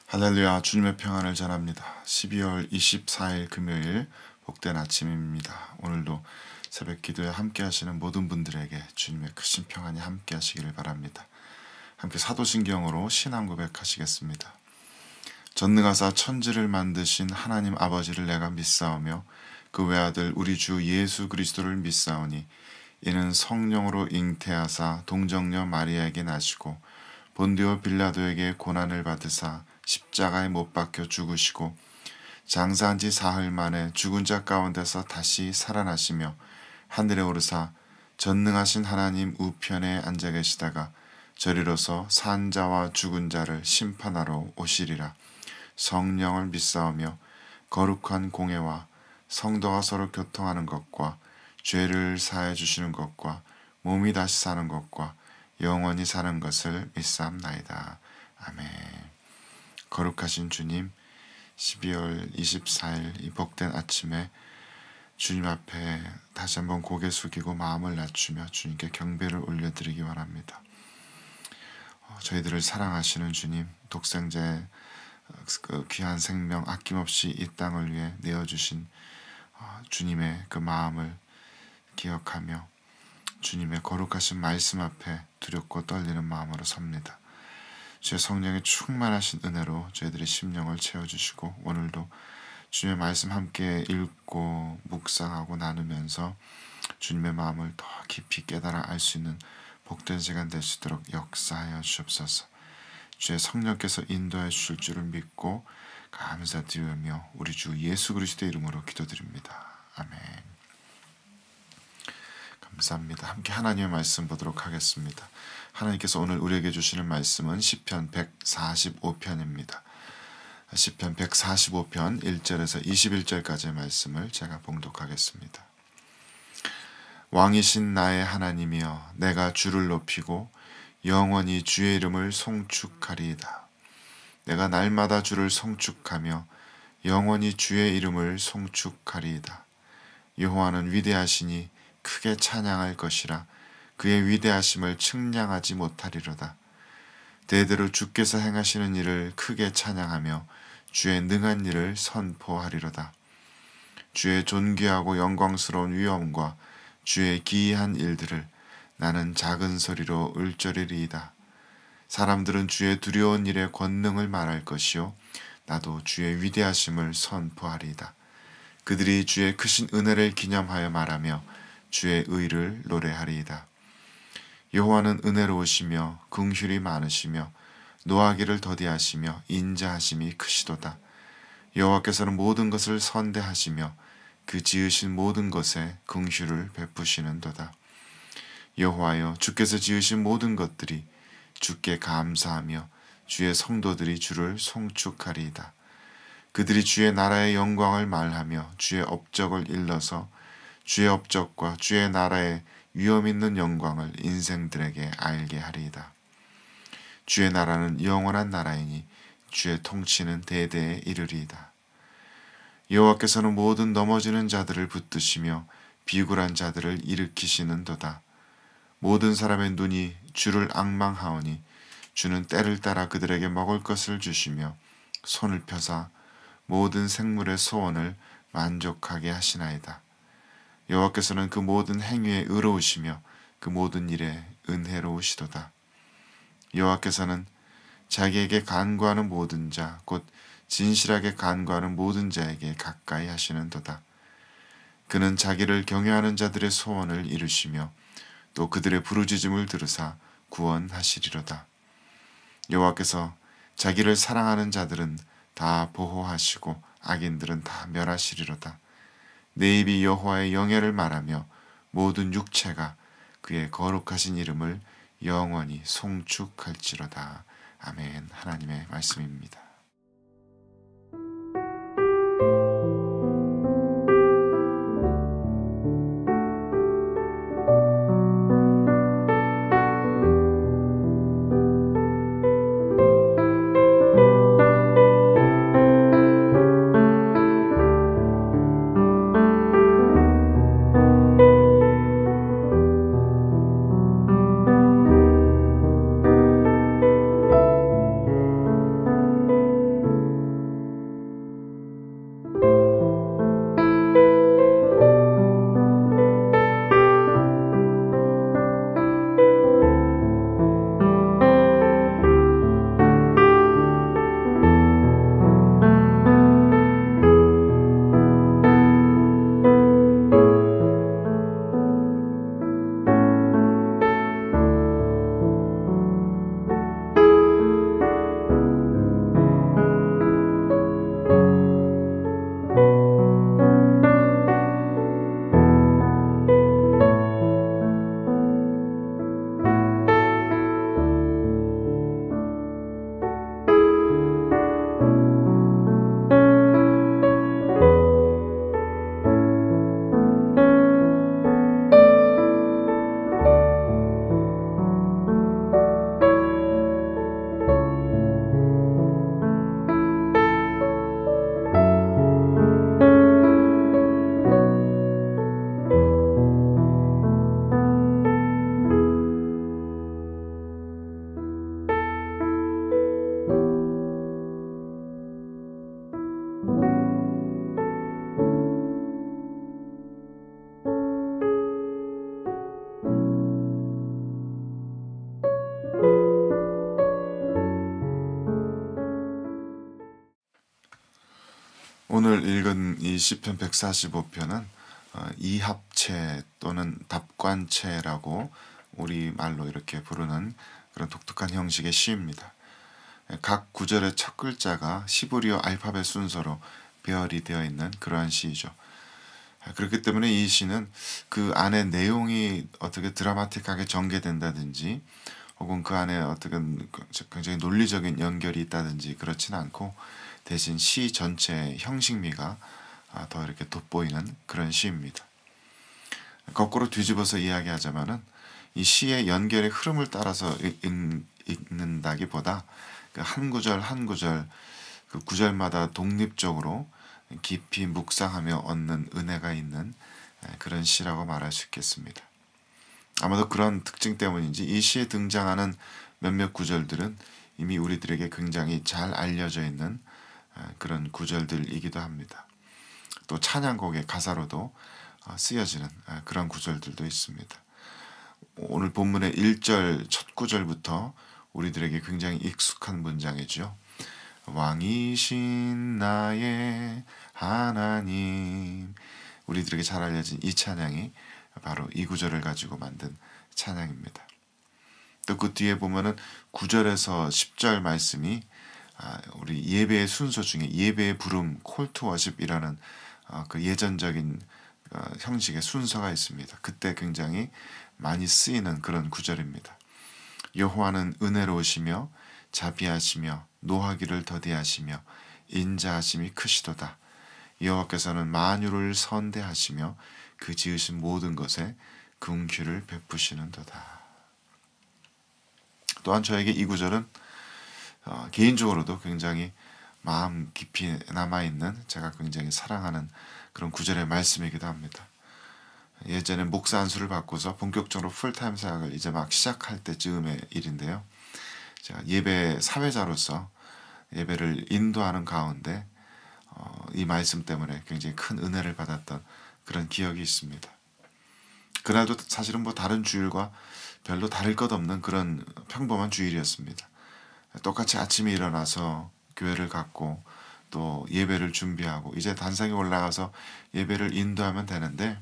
할렐루야, 주님의 평안을 전합니다. 12월 24일 금요일 복된 아침입니다. 오늘도 새벽 기도에 함께 하시는 모든 분들에게 주님의 크신 평안이 함께 하시기를 바랍니다. 함께 사도신경으로 신앙 고백하시겠습니다. 전능하사 천지를 만드신 하나님 아버지를 내가 믿사오며 그 외아들 우리 주 예수 그리스도를 믿사오니 이는 성령으로 잉태하사 동정녀 마리아에게 나시고 본디오 빌라도에게 고난을 받으사 십자가에 못 박혀 죽으시고 장사한 지 사흘 만에 죽은 자 가운데서 다시 살아나시며 하늘에 오르사 전능하신 하나님 우편에 앉아 계시다가 저리로서 산 자와 죽은 자를 심판하러 오시리라. 성령을 믿사오며 거룩한 공회와 성도가 서로 교통하는 것과 죄를 사해 주시는 것과 몸이 다시 사는 것과 영원히 사는 것을 믿사옵나이다. 아멘. 거룩하신 주님, 12월 24일 이 복된 아침에 주님 앞에 다시 한번 고개 숙이고 마음을 낮추며 주님께 경배를 올려드리기 원합니다. 저희들을 사랑하시는 주님, 독생자의 그 귀한 생명 아낌없이 이 땅을 위해 내어주신 주님의 그 마음을 기억하며 주님의 거룩하신 말씀 앞에 두렵고 떨리는 마음으로 섭니다. 주의 성령의 충만하신 은혜로 저희들의 심령을 채워주시고 오늘도 주님의 말씀 함께 읽고 묵상하고 나누면서 주님의 마음을 더 깊이 깨달아 알 수 있는 복된 시간 될 수 있도록 역사하여 주옵소서. 주의 성령께서 인도해 주실 줄을 믿고 감사드리며 우리 주 예수 그리스도의 이름으로 기도드립니다. 아멘. 감사합니다. 함께 하나님의 말씀 보도록 하겠습니다. 하나님께서 오늘 우리에게 주시는 말씀은 시편 145편입니다. 시편 145편 1절에서 21절까지의 말씀을 제가 봉독하겠습니다. 왕이신 나의 하나님이여, 내가 주를 높이고 영원히 주의 이름을 송축하리이다. 내가 날마다 주를 송축하며 영원히 주의 이름을 송축하리이다. 여호와는 위대하시니 크게 찬양할 것이라. 그의 위대하심을 측량하지 못하리로다. 대대로 주께서 행하시는 일을 크게 찬양하며 주의 능한 일을 선포하리로다. 주의 존귀하고 영광스러운 위엄과 주의 기이한 일들을 나는 작은 소리로 울저리리이다. 사람들은 주의 두려운 일의 권능을 말할 것이요 나도 주의 위대하심을 선포하리이다. 그들이 주의 크신 은혜를 기념하여 말하며 주의 의를 노래하리이다. 여호와는 은혜로우시며 긍휼이 많으시며 노하기를 더디하시며 인자하심이 크시도다. 여호와께서는 모든 것을 선대하시며 그 지으신 모든 것에 긍휼을 베푸시는도다. 여호와여, 주께서 지으신 모든 것들이 주께 감사하며 주의 성도들이 주를 송축하리이다. 그들이 주의 나라의 영광을 말하며 주의 업적을 일러서 주의 업적과 주의 나라의 위엄 있는 영광을 인생들에게 알게 하리이다. 주의 나라는 영원한 나라이니 주의 통치는 대대에 이르리이다. 여호와께서는 모든 넘어지는 자들을 붙드시며 비굴한 자들을 일으키시는도다. 모든 사람의 눈이 주를 앙망하오니 주는 때를 따라 그들에게 먹을 것을 주시며 손을 펴사 모든 생물의 소원을 만족하게 하시나이다. 여호와께서는 그 모든 행위에 의로우시며 그 모든 일에 은혜로우시도다. 여호와께서는 자기에게 간구하는 모든 자, 곧 진실하게 간구하는 모든 자에게 가까이 하시는도다. 그는 자기를 경외하는 자들의 소원을 이루시며 또 그들의 부르짖음을 들으사 구원하시리로다. 여호와께서 자기를 사랑하는 자들은 다 보호하시고 악인들은 다 멸하시리로다. 내 입이 여호와의 영예를 말하며 모든 육체가 그의 거룩하신 이름을 영원히 송축할지로다. 아멘. 하나님의 말씀입니다. 오늘 읽은 이 시편 145편은 이합체 또는 답관체라고 우리말로 이렇게 부르는 그런 독특한 형식의 시입니다. 각 구절의 첫 글자가 히브리어 알파벳 순서로 배열이 되어 있는 그러한 시이죠. 그렇기 때문에 이 시는 그 안에 내용이 어떻게 드라마틱하게 전개된다든지 혹은 그 안에 어떻게 굉장히 논리적인 연결이 있다든지 그렇지는 않고 대신 시 전체의 형식미가 더 이렇게 돋보이는 그런 시입니다. 거꾸로 뒤집어서 이야기하자면은 이 시의 연결의 흐름을 따라서 읽는다기보다 그 한 구절 한 구절 그 구절마다 독립적으로 깊이 묵상하며 얻는 은혜가 있는 그런 시라고 말할 수 있겠습니다. 아마도 그런 특징 때문인지 이 시에 등장하는 몇몇 구절들은 이미 우리들에게 굉장히 잘 알려져 있는 그런 구절들이기도 합니다. 또 찬양곡의 가사로도 쓰여지는 그런 구절들도 있습니다. 오늘 본문의 1절 첫 구절부터 우리들에게 굉장히 익숙한 문장이죠. 왕이신 나의 하나님. 우리들에게 잘 알려진 이 찬양이 바로 이 구절을 가지고 만든 찬양입니다. 또 그 뒤에 보면은 9절에서 10절 말씀이 우리 예배의 순서 중에 예배의 부름 콜 투 워십이라는 그 예전적인 형식의 순서가 있습니다. 그때 굉장히 많이 쓰이는 그런 구절입니다. 여호와는 은혜로우시며 자비하시며 노하기를 더디하시며 인자하심이 크시도다. 여호와께서는 만유를 선대하시며 그 지으신 모든 것에 긍휼을 베푸시는도다. 또한 저에게 이 구절은 개인적으로도 굉장히 마음 깊이 남아있는 제가 굉장히 사랑하는 그런 구절의 말씀이기도 합니다. 예전에 목사 안수를 받고서 본격적으로 풀타임 사역을 이제 막 시작할 때쯤의 일인데요. 제가 예배 사회자로서 예배를 인도하는 가운데 이 말씀 때문에 굉장히 큰 은혜를 받았던 그런 기억이 있습니다. 그날도 사실은 뭐 다른 주일과 별로 다를 것 없는 그런 평범한 주일이었습니다. 똑같이 아침에 일어나서 교회를 갔고 또 예배를 준비하고 이제 단상에 올라가서 예배를 인도하면 되는데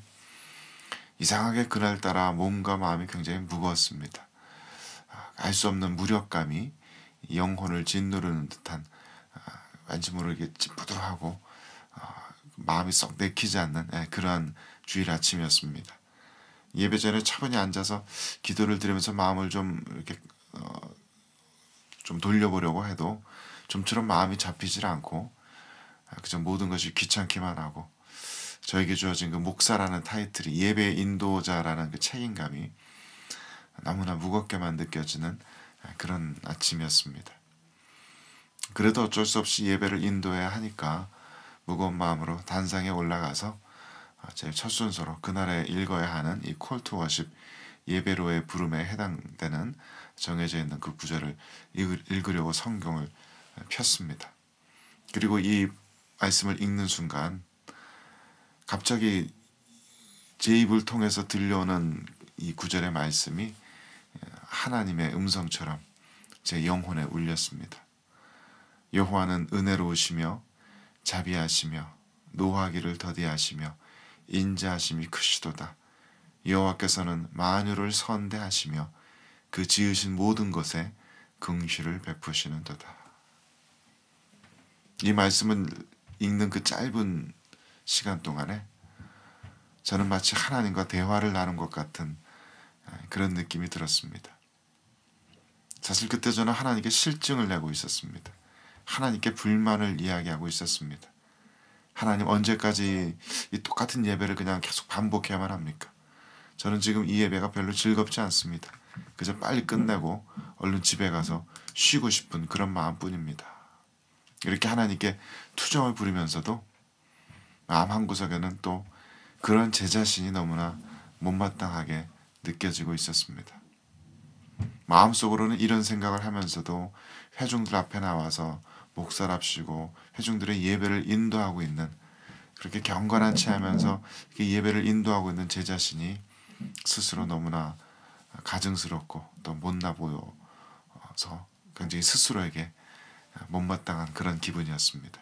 이상하게 그날따라 몸과 마음이 굉장히 무거웠습니다. 알 수 없는 무력감이 영혼을 짓누르는 듯한 왠지 모르게 찌뿌둥하고 마음이 썩 내키지 않는 그러한 주일 아침이었습니다. 예배 전에 차분히 앉아서 기도를 드리면서 마음을 좀 이렇게 좀 돌려보려고 해도 좀처럼 마음이 잡히질 않고 그저 모든 것이 귀찮기만 하고 저에게 주어진 그 목사라는 타이틀이 예배 인도자라는 그 책임감이 너무나 무겁게만 느껴지는 그런 아침이었습니다. 그래도 어쩔 수 없이 예배를 인도해야 하니까 무거운 마음으로 단상에 올라가서 제 첫 순서로 그날에 읽어야 하는 이 콜 투 워십 예배로의 부름에 해당되는 정해져 있는 그 구절을 읽으려고 성경을 폈습니다. 그리고 이 말씀을 읽는 순간 갑자기 제 입을 통해서 들려오는 이 구절의 말씀이 하나님의 음성처럼 제 영혼에 울렸습니다. 여호와는 은혜로우시며 자비하시며 노하기를 더디하시며 인자하심이 크시도다. 여호와께서는 만유를 선대하시며 그 지으신 모든 것에 긍휼을 베푸시는도다. 이 말씀을 읽는 그 짧은 시간 동안에 저는 마치 하나님과 대화를 나눈 것 같은 그런 느낌이 들었습니다. 사실 그때 저는 하나님께 실증을 내고 있었습니다. 하나님께 불만을 이야기하고 있었습니다. 하나님 언제까지 이 똑같은 예배를 그냥 계속 반복해야만 합니까? 저는 지금 이 예배가 별로 즐겁지 않습니다. 그저 빨리 끝내고 얼른 집에 가서 쉬고 싶은 그런 마음뿐입니다. 이렇게 하나님께 투정을 부리면서도 마음 한구석에는 또 그런 제 자신이 너무나 못마땅하게 느껴지고 있었습니다. 마음속으로는 이런 생각을 하면서도 회중들 앞에 나와서 목사랍시고 회중들의 예배를 인도하고 있는 그렇게 경건한 채 하면서 예배를 인도하고 있는 제 자신이 스스로 너무나 가증스럽고 또 못나 보여서 굉장히 스스로에게 못마땅한 그런 기분이었습니다.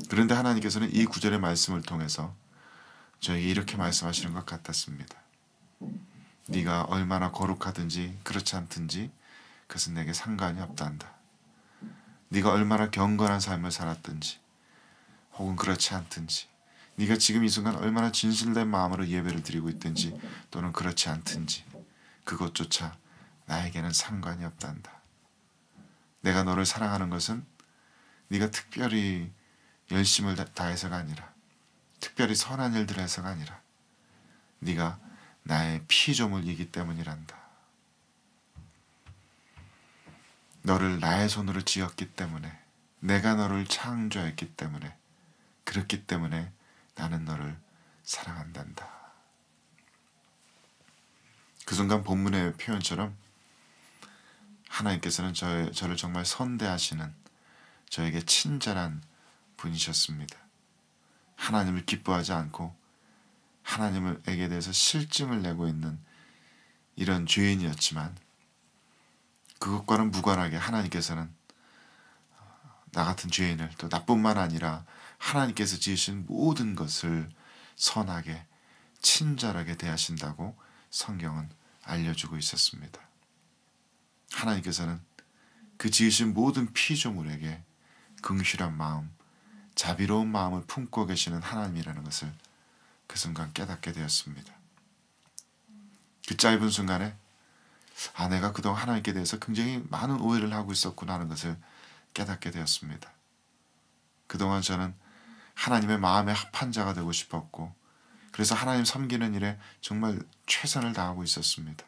그런데 하나님께서는 이 구절의 말씀을 통해서 저에게 이렇게 말씀하시는 것 같았습니다. 네가 얼마나 거룩하든지 그렇지 않든지 그것은 내게 상관이 없단다. 네가 얼마나 경건한 삶을 살았든지 혹은 그렇지 않든지, 네가 지금 이 순간 얼마나 진실된 마음으로 예배를 드리고 있든지 또는 그렇지 않든지 그것조차 나에게는 상관이 없단다. 내가 너를 사랑하는 것은 네가 특별히 열심을 다해서가 아니라, 특별히 선한 일들을 해서가 아니라 네가 나의 피조물이기 때문이란다. 너를 나의 손으로 지었기 때문에, 내가 너를 창조했기 때문에, 그렇기 때문에 나는 너를 사랑한단다. 그 순간 본문의 표현처럼 하나님께서는 저를 정말 선대하시는, 저에게 친절한 분이셨습니다. 하나님을 기뻐하지 않고 하나님에게 대해서 실증을 내고 있는 이런 죄인이었지만, 그것과는 무관하게 하나님께서는 나 같은 죄인을, 또 나뿐만 아니라 하나님께서 지으신 모든 것을 선하게 친절하게 대하신다고 성경은 알려주고 있었습니다. 하나님께서는 그 지으신 모든 피조물에게 긍휼한 마음, 자비로운 마음을 품고 계시는 하나님이라는 것을 그 순간 깨닫게 되었습니다. 그 짧은 순간에 내가 그동안 하나님께 대해서 굉장히 많은 오해를 하고 있었구나 하는 것을 깨닫게 되었습니다. 그동안 저는 하나님의 마음에 합한 자가 되고 싶었고, 그래서 하나님 섬기는 일에 정말 최선을 다하고 있었습니다.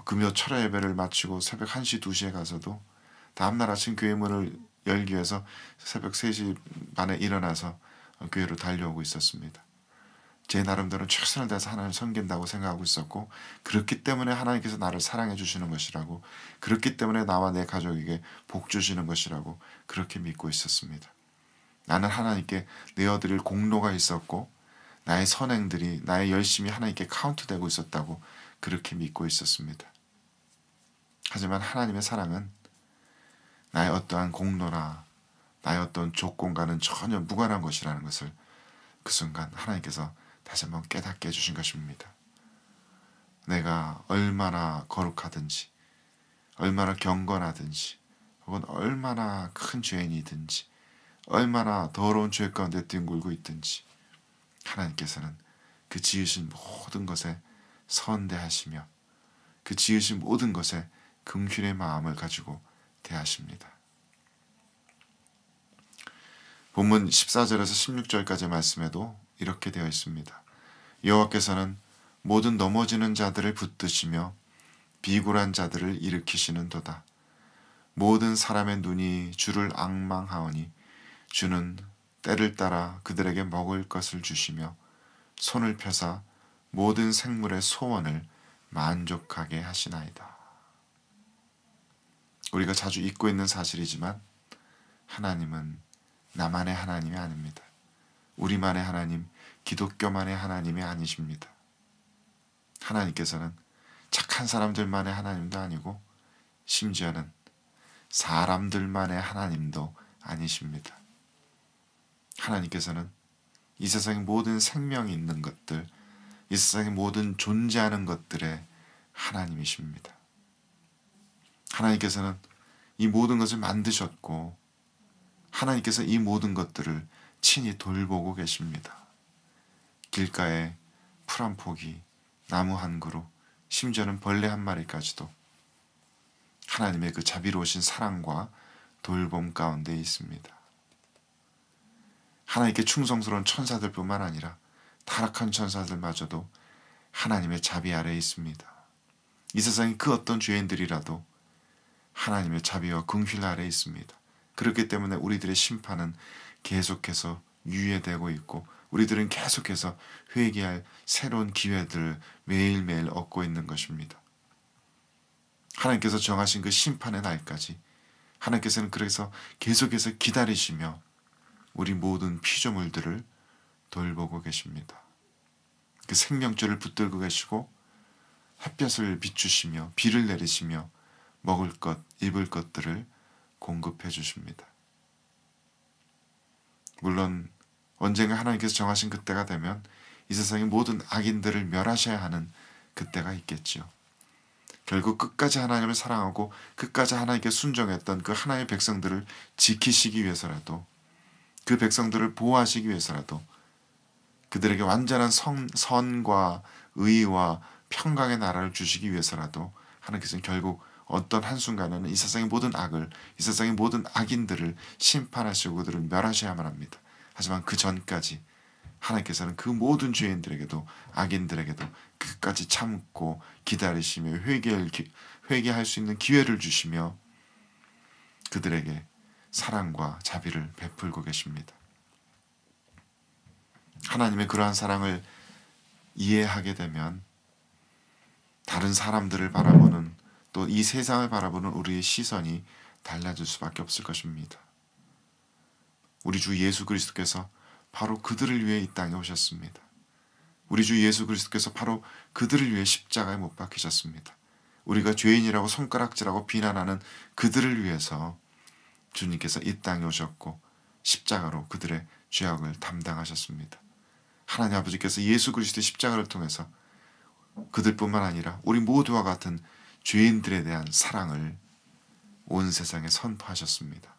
금요 철야 예배를 마치고 새벽 1시, 2시에 가서도 다음날 아침 교회 문을 열기 위해서 새벽 3시 반에 일어나서 교회로 달려오고 있었습니다. 제 나름대로 최선을 다해서 하나님을 섬긴다고 생각하고 있었고, 그렇기 때문에 하나님께서 나를 사랑해 주시는 것이라고, 그렇기 때문에 나와 내 가족에게 복 주시는 것이라고 그렇게 믿고 있었습니다. 나는 하나님께 내어드릴 공로가 있었고, 나의 선행들이, 나의 열심이 하나님께 카운트되고 있었다고 그렇게 믿고 있었습니다. 하지만 하나님의 사랑은 나의 어떠한 공로나 나의 어떤 조건과는 전혀 무관한 것이라는 것을 그 순간 하나님께서 다시 한번 깨닫게 해주신 것입니다. 내가 얼마나 거룩하든지, 얼마나 경건하든지, 혹은 얼마나 큰 죄인이든지, 얼마나 더러운 죄 가운데 뒹굴고 있든지, 하나님께서는 그 지으신 모든 것에 선대하시며 그 지으신 모든 것에 긍휼의 마음을 가지고 대하십니다. 본문 14절에서 16절까지 말씀에도 이렇게 되어 있습니다. 여호와께서는 모든 넘어지는 자들을 붙드시며 비굴한 자들을 일으키시는도다. 모든 사람의 눈이 주를 앙망하오니 주는 때를 따라 그들에게 먹을 것을 주시며 손을 펴사 모든 생물의 소원을 만족하게 하시나이다. 우리가 자주 잊고 있는 사실이지만 하나님은 나만의 하나님이 아닙니다. 우리만의 하나님, 기독교만의 하나님이 아니십니다. 하나님께서는 착한 사람들만의 하나님도 아니고 심지어는 사람들만의 하나님도 아니십니다. 하나님께서는 이 세상의 모든 생명이 있는 것들, 이 세상의 모든 존재하는 것들의 하나님이십니다. 하나님께서는 이 모든 것을 만드셨고, 하나님께서 이 모든 것들을 친히 돌보고 계십니다. 길가에 풀 한 포기, 나무 한 그루, 심지어는 벌레 한 마리까지도 하나님의 그 자비로우신 사랑과 돌봄 가운데 있습니다. 하나님께 충성스러운 천사들뿐만 아니라 타락한 천사들마저도 하나님의 자비 아래에 있습니다. 이 세상의 그 어떤 죄인들이라도 하나님의 자비와 긍휼 아래에 있습니다. 그렇기 때문에 우리들의 심판은 계속해서 유예되고 있고, 우리들은 계속해서 회개할 새로운 기회들을 매일매일 얻고 있는 것입니다. 하나님께서 정하신 그 심판의 날까지 하나님께서는 그래서 계속해서 기다리시며 우리 모든 피조물들을 돌보고 계십니다. 그 생명줄을 붙들고 계시고 햇볕을 비추시며 비를 내리시며 먹을 것, 입을 것들을 공급해 주십니다. 물론 언젠가 하나님께서 정하신 그때가 되면 이 세상의 모든 악인들을 멸하셔야 하는 그때가 있겠지요. 결국 끝까지 하나님을 사랑하고 끝까지 하나님께 순종했던 그 하나님의 백성들을 지키시기 위해서라도, 그 백성들을 보호하시기 위해서라도, 그들에게 완전한 선과 의와 평강의 나라를 주시기 위해서라도 하나님께서는 결국 어떤 한순간에는 이 세상의 모든 악을, 이 세상의 모든 악인들을 심판하시고 그들을 멸하셔야만 합니다. 하지만 그 전까지 하나님께서는 그 모든 죄인들에게도, 악인들에게도 끝까지 참고 기다리시며 회개할 수 있는 기회를 주시며 그들에게 사랑과 자비를 베풀고 계십니다. 하나님의 그러한 사랑을 이해하게 되면 다른 사람들을 바라보는, 또 이 세상을 바라보는 우리의 시선이 달라질 수밖에 없을 것입니다. 우리 주 예수 그리스도께서 바로 그들을 위해 이 땅에 오셨습니다. 우리 주 예수 그리스도께서 바로 그들을 위해 십자가에 못 박히셨습니다. 우리가 죄인이라고 손가락질하고 비난하는 그들을 위해서 주님께서 이 땅에 오셨고 십자가로 그들의 죄악을 담당하셨습니다. 하나님 아버지께서 예수 그리스도의 십자가를 통해서 그들뿐만 아니라 우리 모두와 같은 죄인들에 대한 사랑을 온 세상에 선포하셨습니다.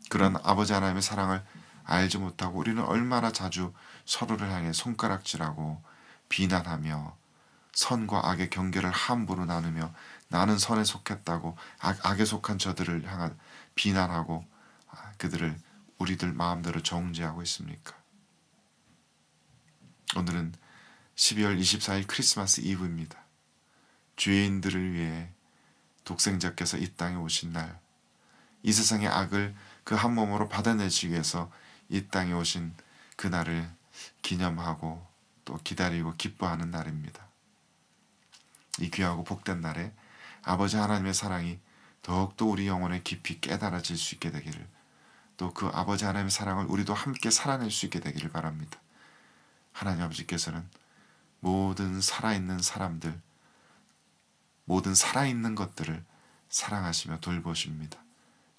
그런 아버지 하나님의 사랑을 알지 못하고 우리는 얼마나 자주 서로를 향해 손가락질하고 비난하며 선과 악의 경계를 함부로 나누며 나는 선에 속했다고 악에 속한 저들을 향한 비난하고 그들을 우리들 마음대로 정죄하고 있습니까? 오늘은 12월 24일 크리스마스 이브입니다. 죄인들을 위해 독생자께서 이 땅에 오신 날, 이 세상의 악을 그 한 몸으로 받아내시기 위해서 이 땅에 오신 그날을 기념하고 또 기다리고 기뻐하는 날입니다. 이 귀하고 복된 날에 아버지 하나님의 사랑이 더욱더 우리 영혼에 깊이 깨달아질 수 있게 되기를, 또 그 아버지 하나님의 사랑을 우리도 함께 살아낼 수 있게 되기를 바랍니다. 하나님 아버지께서는 모든 살아있는 사람들, 모든 살아있는 것들을 사랑하시며 돌보십니다.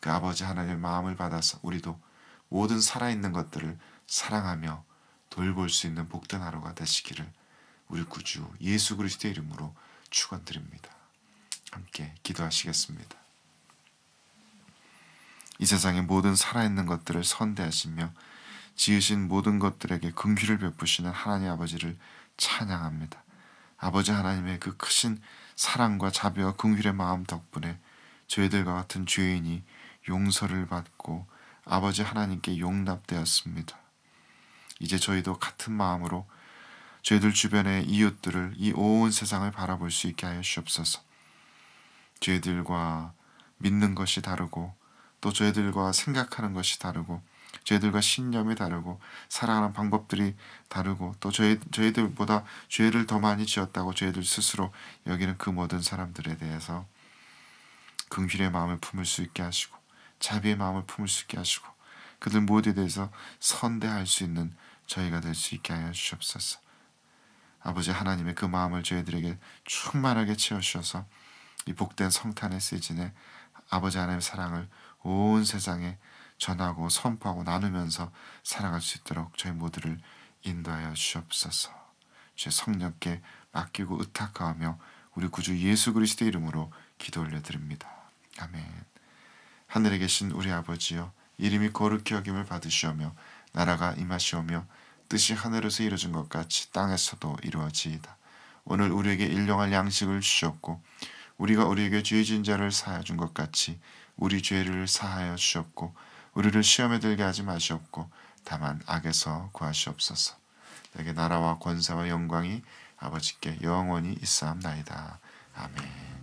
그 아버지 하나님의 마음을 받아서 우리도 모든 살아있는 것들을 사랑하며 돌볼 수 있는 복된 하루가 되시기를 우리 구주 예수 그리스도의 이름으로 축원드립니다. 함께 기도하시겠습니다. 이 세상의 모든 살아있는 것들을 선대하시며 지으신 모든 것들에게 긍휼을 베푸시는 하나님 아버지를 찬양합니다. 아버지 하나님의 그 크신 사랑과 자비와 긍휼의 마음 덕분에 저희들과 같은 죄인이 용서를 받고 아버지 하나님께 용납되었습니다. 이제 저희도 같은 마음으로 저희들 주변의 이웃들을, 이 온 세상을 바라볼 수 있게 하여 주옵소서. 저희들과 믿는 것이 다르고 또 저희들과 생각하는 것이 다르고 저희들과 신념이 다르고 살아가는 방법들이 다르고 또 저희들보다 죄를 더 많이 지었다고 저희들 스스로 여기는 그 모든 사람들에 대해서 긍휼의 마음을 품을 수 있게 하시고 자비의 마음을 품을 수 있게 하시고 그들 모두에 대해서 선대할 수 있는 저희가 될 수 있게 하여 주옵소서. 아버지 하나님의 그 마음을 저희들에게 충만하게 채워주셔서 이 복된 성탄의 시즌에 아버지 하나님의 사랑을 온 세상에 전하고 선포하고 나누면서 살아갈 수 있도록 저희 모두를 인도하여 주옵소서. 주의 성령께 맡기고 의탁하며 우리 구주 예수 그리스도의 이름으로 기도 올려드립니다. 아멘. 하늘에 계신 우리 아버지여, 이름이 거룩히 여김을 받으시오며 나라가 임하시오며 뜻이 하늘에서 이루어진 것 같이 땅에서도 이루어지이다. 오늘 우리에게 일용할 양식을 주셨고 우리가 우리에게 죄 지은 자를 사하여 준 것 같이 우리 죄를 사하여 주셨고 우리를 시험에 들게 하지 마시옵고 다만 악에서 구하시옵소서. 내게 나라와 권세와 영광이 아버지께 영원히 있사옵나이다. 아멘.